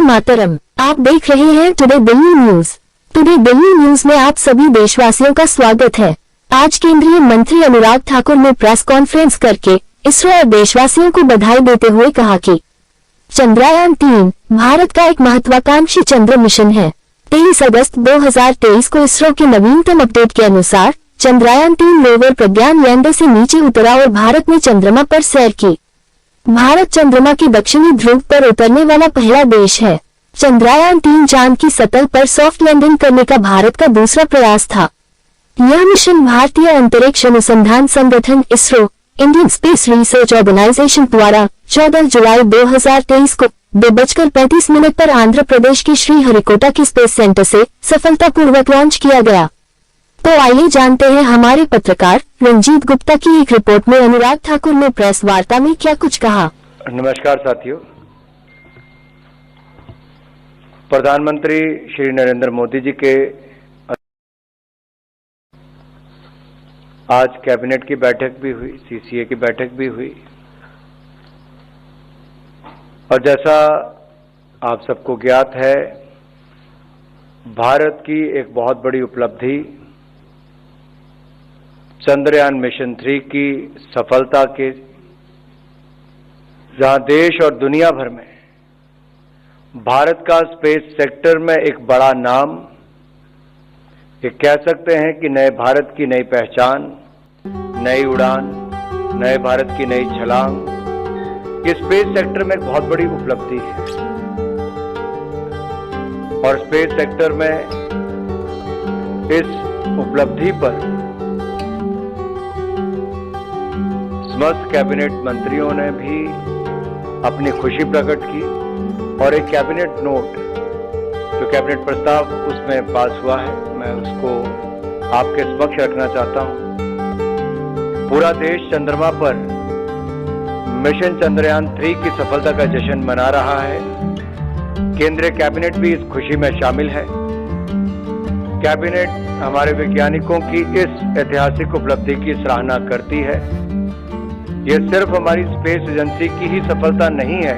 मातरम। आप देख रहे हैं today Delhi news. Today Delhi news में आप सभी देशवासियों का स्वागत है। आज केंद्रीय मंत्री अनुराग ठाकुर ने प्रेस कॉन्फ्रेंस करके इसरो और देशवासियों को बधाई देते हुए कहा कि चंद्रयान-3 भारत का एक महत्वाकांक्षी चंद्र मिशन है। 23 अगस्त 2023 को इसरो के नवीनतम अपडेट के अनुसार चंद्रयान-3 रोवर प्रज्ञान लैंडर से नीचे उतरा और भारत ने चंद्रमा पर सैर की। भारत चंद्रमा के दक्षिणी ध्रुव पर उतरने वाला पहला देश है। चंद्रयान-3 चांद की सतह पर सॉफ्ट लैंडिंग करने का भारत का दूसरा प्रयास था। यह मिशन भारतीय अंतरिक्ष अनुसंधान संगठन ISRO, Indian space research organisation द्वारा 14 जुलाई 2023 को 2:35 पर आंध्र प्रदेश के श्रीहरिकोटा के स्पेस सेंटर से सफलतापूर्वक लॉन्च किया गया। तो आइए जानते हैं हमारे पत्रकार रंजीत गुप्ता की एक रिपोर्ट में अनुराग ठाकुर ने प्रेस वार्ता में क्या कुछ कहा। नमस्कार साथियों। प्रधानमंत्री श्री नरेंद्र मोदी जी के आज कैबिनेट की बैठक भी हुई, सीसीए की बैठक भी हुई और जैसा आप सबको ज्ञात है, भारत की एक बहुत बड़ी उपलब्धि चंद्रयान मिशन 3 की सफलता के, जहां देश और दुनिया भर में भारत का स्पेस सेक्टर में एक बड़ा नाम, ये कह सकते हैं कि नए भारत की नई पहचान, नई उड़ान, नए भारत की नई छलांग, ये स्पेस सेक्टर में एक बहुत बड़ी उपलब्धि है। और स्पेस सेक्टर में इस उपलब्धि पर समस्त कैबिनेट मंत्रियों ने भी अपनी खुशी प्रकट की और एक कैबिनेट नोट, जो कैबिनेट प्रस्ताव उसमें पास हुआ है, मैं उसको आपके समक्ष रखना चाहता हूं। पूरा देश चंद्रमा पर मिशन चंद्रयान 3 की सफलता का जश्न मना रहा है। केंद्रीय कैबिनेट भी इस खुशी में शामिल है। कैबिनेट हमारे वैज्ञानिकों की इस ऐतिहासिक उपलब्धि की सराहना करती है। यह सिर्फ हमारी स्पेस एजेंसी की ही सफलता नहीं है,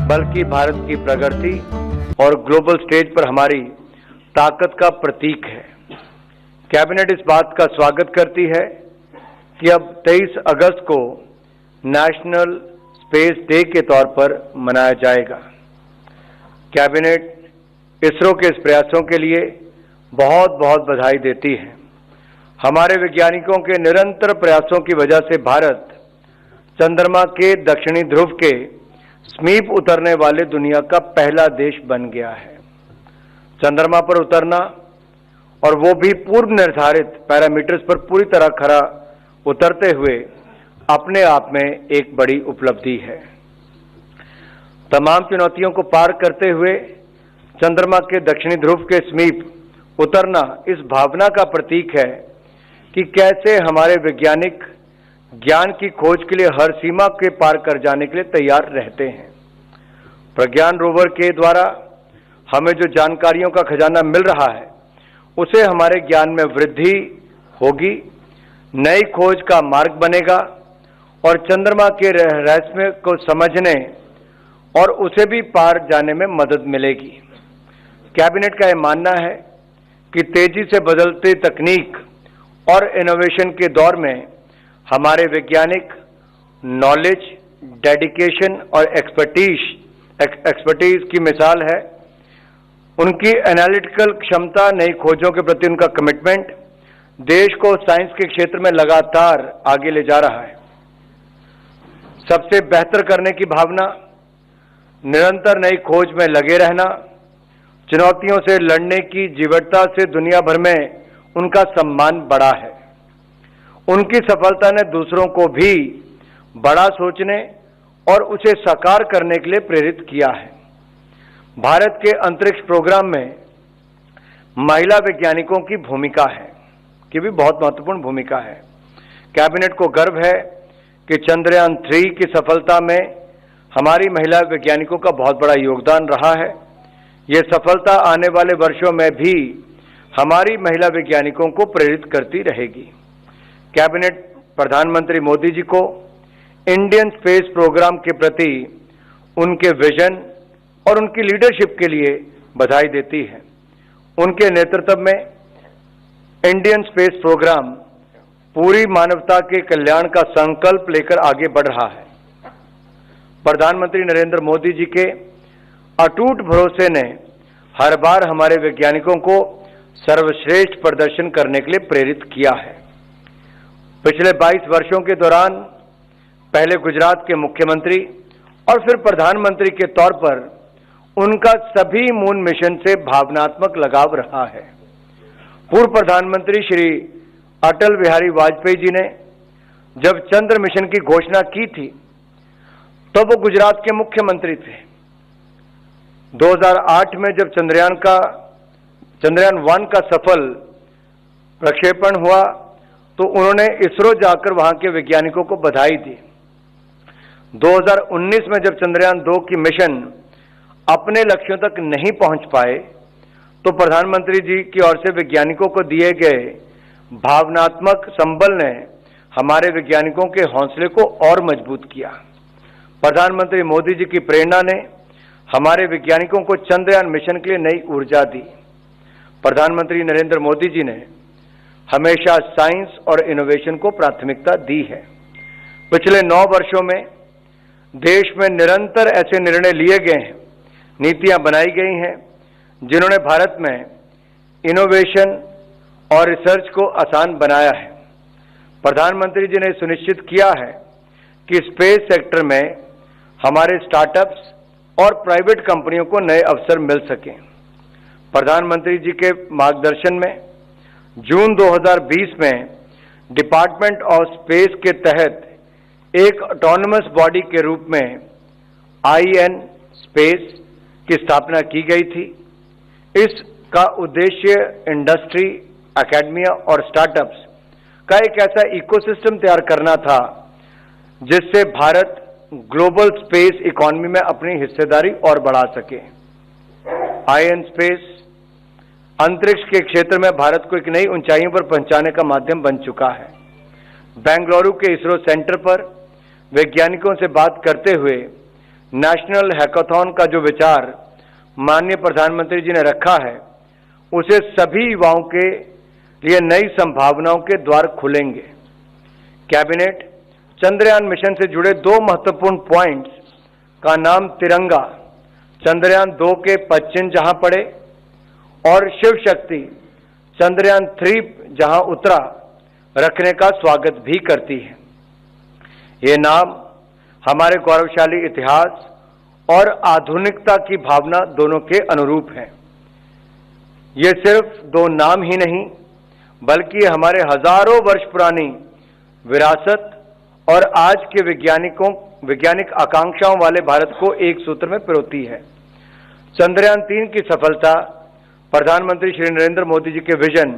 बल्कि भारत की प्रगति और ग्लोबल स्टेज पर हमारी ताकत का प्रतीक है। कैबिनेट इस बात का स्वागत करती है कि अब 23 अगस्त को नेशनल स्पेस डे के तौर पर मनाया जाएगा। कैबिनेट इसरो के इस प्रयासों के लिए बहुत बहुत बधाई देती है। हमारे वैज्ञानिकों के निरंतर प्रयासों की वजह से भारत चंद्रमा के दक्षिणी ध्रुव के समीप उतरने वाले दुनिया का पहला देश बन गया है। चंद्रमा पर उतरना, और वो भी पूर्व निर्धारित पैरामीटर्स पर पूरी तरह खरा उतरते हुए, अपने आप में एक बड़ी उपलब्धि है। तमाम चुनौतियों को पार करते हुए चंद्रमा के दक्षिणी ध्रुव के समीप उतरना इस भावना का प्रतीक है कि कैसे हमारे वैज्ञानिक ज्ञान की खोज के लिए हर सीमा के पार कर जाने के लिए तैयार रहते हैं। प्रज्ञान रोवर के द्वारा हमें जो जानकारियों का खजाना मिल रहा है, उसे हमारे ज्ञान में वृद्धि होगी, नई खोज का मार्ग बनेगा और चंद्रमा के रहस्य को समझने और उसे भी पार जाने में मदद मिलेगी। कैबिनेट का यह मानना है कि तेजी से बदलती तकनीक और इनोवेशन के दौर में हमारे वैज्ञानिक नॉलेज, डेडिकेशन और एक्सपर्टीज की मिसाल है। उनकी एनालिटिकल क्षमता, नई खोजों के प्रति उनका कमिटमेंट देश को साइंस के क्षेत्र में लगातार आगे ले जा रहा है। सबसे बेहतर करने की भावना, निरंतर नई खोज में लगे रहना, चुनौतियों से लड़ने की जीवटता से दुनिया भर में उनका सम्मान बढ़ा है। उनकी सफलता ने दूसरों को भी बड़ा सोचने और उसे साकार करने के लिए प्रेरित किया है। भारत के अंतरिक्ष प्रोग्राम में महिला वैज्ञानिकों की भूमिका है, की भी बहुत महत्वपूर्ण भूमिका है। कैबिनेट को गर्व है कि चंद्रयान 3 की सफलता में हमारी महिला वैज्ञानिकों का बहुत बड़ा योगदान रहा है। ये सफलता आने वाले वर्षों में भी हमारी महिला वैज्ञानिकों को प्रेरित करती रहेगी। कैबिनेट प्रधानमंत्री मोदी जी को इंडियन स्पेस प्रोग्राम के प्रति उनके विजन और उनकी लीडरशिप के लिए बधाई देती है। उनके नेतृत्व में इंडियन स्पेस प्रोग्राम पूरी मानवता के कल्याण का संकल्प लेकर आगे बढ़ रहा है। प्रधानमंत्री नरेंद्र मोदी जी के अटूट भरोसे ने हर बार हमारे वैज्ञानिकों को सर्वश्रेष्ठ प्रदर्शन करने के लिए प्रेरित किया है। पिछले 22 वर्षों के दौरान पहले गुजरात के मुख्यमंत्री और फिर प्रधानमंत्री के तौर पर उनका सभी मून मिशन से भावनात्मक लगाव रहा है। पूर्व प्रधानमंत्री श्री अटल बिहारी वाजपेयी जी ने जब चंद्र मिशन की घोषणा की थी तो वो गुजरात के मुख्यमंत्री थे। 2008 में जब चंद्रयान 1 का सफल प्रक्षेपण हुआ तो उन्होंने इसरो जाकर वहां के वैज्ञानिकों को बधाई दी। 2019 में जब चंद्रयान 2 की मिशन अपने लक्ष्यों तक नहीं पहुंच पाए तो प्रधानमंत्री जी की ओर से वैज्ञानिकों को दिए गए भावनात्मक संबल ने हमारे वैज्ञानिकों के हौसले को और मजबूत किया। प्रधानमंत्री मोदी जी की प्रेरणा ने हमारे वैज्ञानिकों को चंद्रयान मिशन के लिए नई ऊर्जा दी। प्रधानमंत्री नरेंद्र मोदी जी ने हमेशा साइंस और इनोवेशन को प्राथमिकता दी है। पिछले 9 वर्षों में देश में निरंतर ऐसे निर्णय लिए गए हैं, नीतियां बनाई गई हैं जिन्होंने भारत में इनोवेशन और रिसर्च को आसान बनाया है। प्रधानमंत्री जी ने सुनिश्चित किया है कि स्पेस सेक्टर में हमारे स्टार्टअप्स और प्राइवेट कंपनियों को नए अवसर मिल सकें। प्रधानमंत्री जी के मार्गदर्शन में जून 2020 में डिपार्टमेंट ऑफ स्पेस के तहत एक ऑटोनमस बॉडी के रूप में IN स्पेस की स्थापना की गई थी। इसका उद्देश्य इंडस्ट्री, एकेडमिया और स्टार्टअप्स का एक ऐसा इकोसिस्टम तैयार करना था जिससे भारत ग्लोबल स्पेस इकोनॉमी में अपनी हिस्सेदारी और बढ़ा सके। IN स्पेस अंतरिक्ष के क्षेत्र में भारत को एक नई ऊंचाइयों पर पहुंचाने का माध्यम बन चुका है। बेंगलुरु के इसरो सेंटर पर वैज्ञानिकों से बात करते हुए नेशनल हैकाथॉन का जो विचार माननीय प्रधानमंत्री जी ने रखा है उसे सभी युवाओं के लिए नई संभावनाओं के द्वार खुलेंगे। कैबिनेट चंद्रयान मिशन से जुड़े 2 महत्वपूर्ण पॉइंट्स का नाम तिरंगा चंद्रयान 2 के पश्चिम जहां पड़े और शिव शक्ति चंद्रयान 3 जहां उतरा रखने का स्वागत भी करती है। ये नाम हमारे गौरवशाली इतिहास और आधुनिकता की भावना दोनों के अनुरूप है। ये सिर्फ 2 नाम ही नहीं बल्कि हमारे हजारों वर्ष पुरानी विरासत और आज के वैज्ञानिक आकांक्षाओं वाले भारत को एक सूत्र में पिरोती है। चंद्रयान 3 की सफलता प्रधानमंत्री श्री नरेंद्र मोदी जी के विजन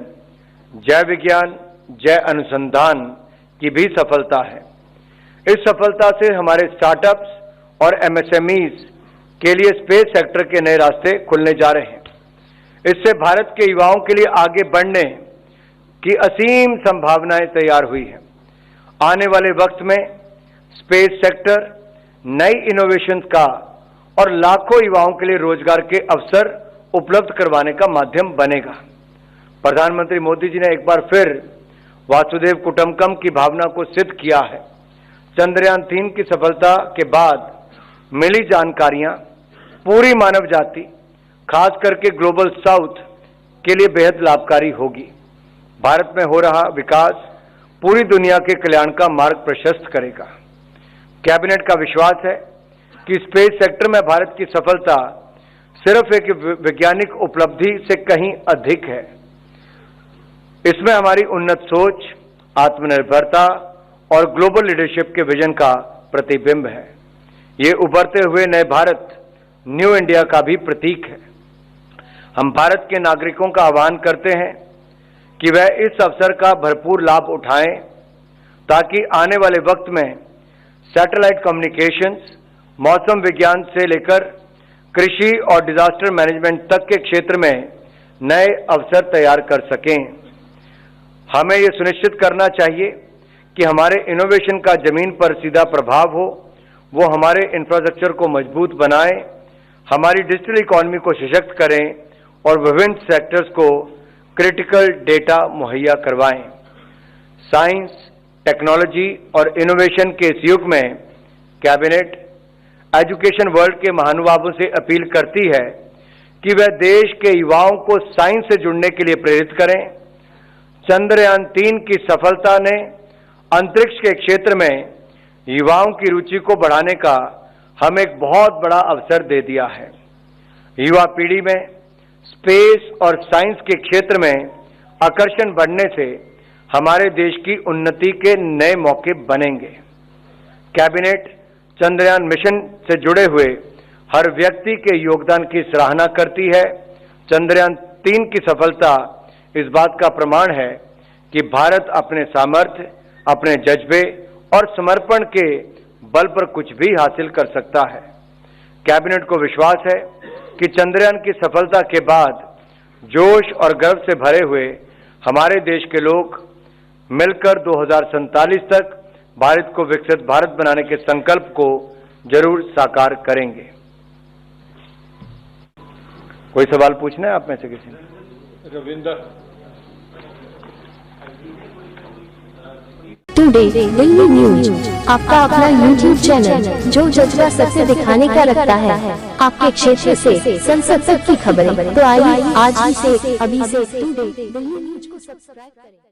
जय विज्ञान जय अनुसंधान की भी सफलता है। इस सफलता से हमारे स्टार्टअप्स और MSMEs के लिए स्पेस सेक्टर के नए रास्ते खुलने जा रहे हैं। इससे भारत के युवाओं के लिए आगे बढ़ने की असीम संभावनाएं तैयार हुई है। आने वाले वक्त में स्पेस सेक्टर नई इनोवेशंस का और लाखों युवाओं के लिए रोजगार के अवसर उपलब्ध करवाने का माध्यम बनेगा। प्रधानमंत्री मोदी जी ने एक बार फिर वासुदेव कुटुंबकम की भावना को सिद्ध किया है। चंद्रयान 3 की सफलता के बाद मिली जानकारियां पूरी मानव जाति, खास करके ग्लोबल साउथ के लिए बेहद लाभकारी होगी। भारत में हो रहा विकास पूरी दुनिया के कल्याण का मार्ग प्रशस्त करेगा। कैबिनेट का विश्वास है कि स्पेस सेक्टर में भारत की सफलता सिर्फ एक वैज्ञानिक उपलब्धि से कहीं अधिक है। इसमें हमारी उन्नत सोच, आत्मनिर्भरता और ग्लोबल लीडरशिप के विजन का प्रतिबिंब है। ये उभरते हुए नए भारत, न्यू इंडिया का भी प्रतीक है। हम भारत के नागरिकों का आह्वान करते हैं कि वह इस अवसर का भरपूर लाभ उठाएं ताकि आने वाले वक्त में सैटेलाइट कम्युनिकेशंस, मौसम विज्ञान से लेकर कृषि और डिजास्टर मैनेजमेंट तक के क्षेत्र में नए अवसर तैयार कर सकें। हमें यह सुनिश्चित करना चाहिए कि हमारे इनोवेशन का जमीन पर सीधा प्रभाव हो, वो हमारे इंफ्रास्ट्रक्चर को मजबूत बनाए, हमारी डिजिटल इकोनॉमी को सशक्त करें और विभिन्न सेक्टर्स को क्रिटिकल डेटा मुहैया करवाएं। साइंस, टेक्नोलॉजी और इनोवेशन के इस युग में कैबिनेट एजुकेशन वर्ल्ड के महानुभावों से अपील करती है कि वह देश के युवाओं को साइंस से जुड़ने के लिए प्रेरित करें। चंद्रयान 3 की सफलता ने अंतरिक्ष के क्षेत्र में युवाओं की रुचि को बढ़ाने का हमें एक बहुत बड़ा अवसर दे दिया है। युवा पीढ़ी में स्पेस और साइंस के क्षेत्र में आकर्षण बढ़ने से हमारे देश की उन्नति के नए मौके बनेंगे। कैबिनेट चंद्रयान मिशन से जुड़े हुए हर व्यक्ति के योगदान की सराहना करती है। चंद्रयान 3 की सफलता इस बात का प्रमाण है कि भारत अपने सामर्थ्य, अपने जज्बे और समर्पण के बल पर कुछ भी हासिल कर सकता है। कैबिनेट को विश्वास है कि चंद्रयान की सफलता के बाद जोश और गर्व से भरे हुए हमारे देश के लोग मिलकर 2047 तक भारत को विकसित भारत बनाने के संकल्प को जरूर साकार करेंगे। कोई सवाल पूछना है आप में से किसी ने? रविंदर। टुडे दिल्ली न्यूज आपका अपना यूट्यूब चैनल जो जज्बा सत्य दिखाने का रखता है। आपके क्षेत्र से संसद तक की खबरें। तो आइए आज ही से अभी से टुडे दिल्ली न्यूज को सब्सक्राइब करें।